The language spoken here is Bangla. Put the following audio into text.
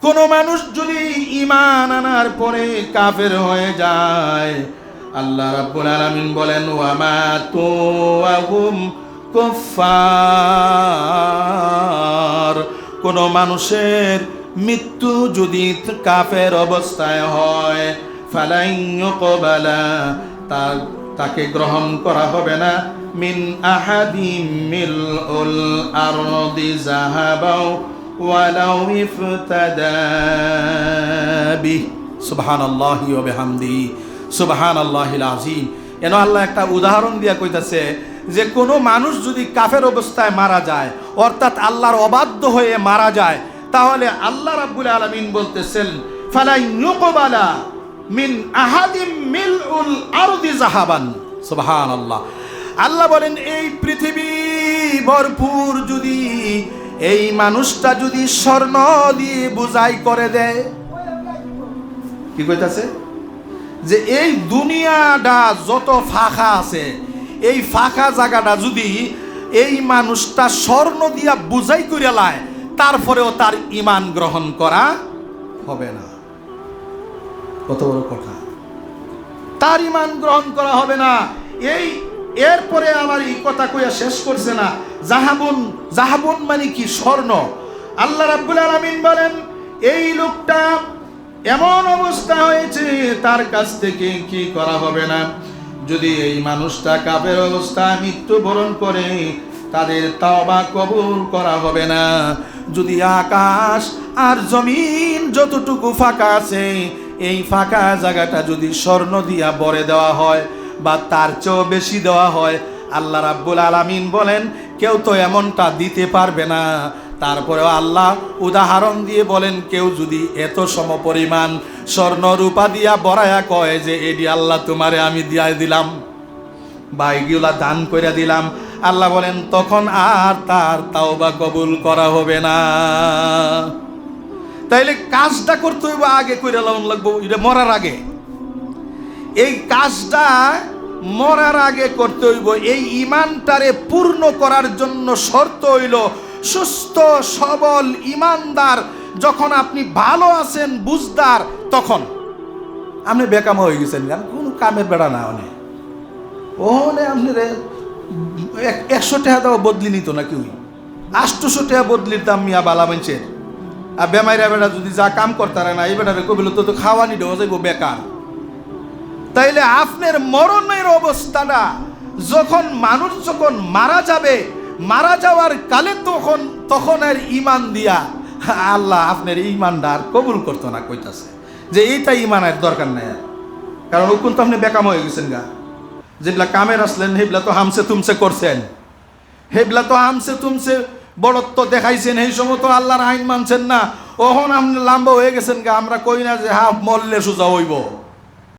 কোনো মানুষ যদি ঈমান আনার পরে কাফের হয়ে যায়, আল্লাহ রাব্বুল আলামিন বলেন ওয়া মাতু ওয়া হুম কুফফার। কোনো মানুষের মৃত্যু যদি কাফের অবস্থায় হয়, ফালাই ইউকবালা, তাকে গ্রহণ করা হবে না, মিন আহাদিম মিলউল আরদি যাহাবাও ওয়ালাউ ইফতাদা বিহি। সুবহানাল্লাহি ওয়া বিহামদিহি সুবহানাল্লাহিল আযীম। এন আল্লাহ একটা উদাহরণ দিয়া কইতাছে যে কোনো মানুষ যদি কাফের অবস্থায় মারা যায়, অর্থাৎ আল্লাহর অবাধ্য হয়ে মারা যায়, তাহলে আল্লাহ রাব্বুল আলামিন বলতেছেন ফালা ইউকবালা মিন আহাদিম মিলউল আরদি যাহাবান। সুবহানাল্লাহ। আল্লাহ বলেন এই পৃথিবী ভরপুর যদি এই মানুষটা যদি স্বর্ণ দিয়ে বোঝাই করে দেয়, কি কইতাছে যে এই দুনিয়াটা যত ফাঁকা আছে, এই ফাঁকা জায়গাটা যদি এই মানুষটা স্বর্ণ দিয়া বুঝাই করে লায়, তারপরেও তার ঈমান গ্রহণ করা হবে না। কত বড় কথা! তার ঈমান গ্রহণ করা হবে না। এরপরে আমার এই কথা কইয়া শেষ করছে না। জাহাবুন মানে কি? স্বর্ণ। আল্লাহ রাব্বুল আলামিন বলেন এই লোকটা এমন অবস্থা হয়েছে তার কাছ থেকে কি করা হবে না। যদি এই মানুষটা কাফের অবস্থায় মৃত্যুবরণ করে, তাদের তাওবা কবুল করা হবে না। যদি আকাশ আর জমিন যতটুকু ফাঁকা আছে, এই ফাঁকা জায়গাটা যদি স্বর্ণ দিয়া ভরে দেওয়া হয় বা তার চেয়েও বেশি দেওয়া হয়, আল্লাহ রাব্বুল আলামিন বলেন কেউ তো এমনটা দিতে পারবে না। তারপরেও আল্লাহ উদাহরণ দিয়ে বলেন কেউ যদি এত সমপরিমাণ স্বর্ণ রূপা দিয়া বড়ায়া কয় যে এডি আল্লাহ তোমারে আমি দিয়া দিলাম বা এগুলা দান করে দিলাম, আল্লাহ বলেন তখন আর তার তাওবা কবুল করা হবে না। তাইলে কাজটা করতে হইব আগে কইরা লাউন লাগবো, এটা মরার আগে। এই কাজটা মরার আগে করতে হইব। এই ঈমানটারে পূর্ণ করার জন্য শর্ত হইল সুস্থ সবল ঈমানদার। যখন আপনি ভালো আছেন, বুঝদার, তখন আপনি বেকাম হয়ে গেছেন, কোনো কামের বেড়া না অনেক ওহনে আপনি 100 টাকা দাও বদলি নিত না কেউ, 800 টাকা বদলির দাম মিয়া বালা মানছেন। আর বেমাইরা বেড়া যদি যা কাম করতারে না, এই বেটারে কবিল তো খাওয়ানি দেওয়া যাইব বেকার। তাইলে আপনার মরণের অবস্থাটা যখন মানুষ যখন মারা যাবে, মারা যাওয়ার কালে তখন আর ঈমান দিয়া আল্লাহ আপনার ঈমানটা আর কবুল করতো না। কইতাছে যে এইটা ঈমানের দরকার নাই, কারণ ওখান তো আপনি বেকাম হয়ে গেছেন গা। যেগুলা কামের আসলেন সেগুলা তো হামসে তুমসে করছেন, সেগুলা তো হামসে তুমসে বড়ত্ব দেখাইছেন, এই সময় তো আল্লাহর আইন মানছেন না। ওহন আপনি লাম্বা হয়ে গেছেন গা। আমরা কই না যে মরলে সোজা হইব।